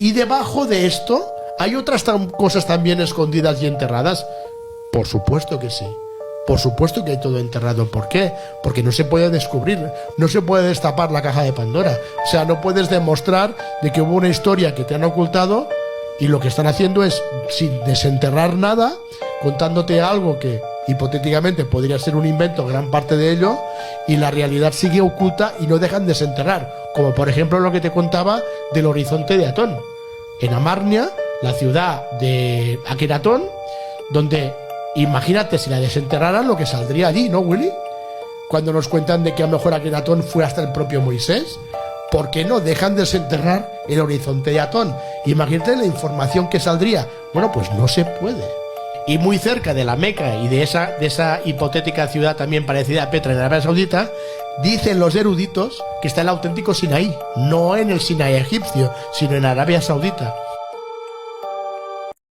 Y debajo de esto, ¿hay otras cosas también escondidas y enterradas? Por supuesto que sí. Por supuesto que hay todo enterrado. ¿Por qué? Porque no se puede descubrir, no se puede destapar la caja de Pandora. O sea, no puedes demostrar de que hubo una historia que te han ocultado y lo que están haciendo es, sin desenterrar nada, contándote algo que hipotéticamente podría ser un invento, gran parte de ello, y la realidad sigue oculta y no dejan desenterrar. Como por ejemplo lo que te contaba del horizonte de Atón. En Amarnia, la ciudad de Akenatón, donde... Imagínate si la desenterraran lo que saldría allí, ¿no, Willy? Cuando nos cuentan de que a lo mejor Akenatón fue hasta el propio Moisés. ¿Por qué no dejan desenterrar el horizonte de Atón? Imagínate la información que saldría. Bueno, pues no se puede. Y muy cerca de la Meca y de esa hipotética ciudad también parecida a Petra en Arabia Saudita, dicen los eruditos que está el auténtico Sinaí. No en el Sinaí egipcio, sino en Arabia Saudita.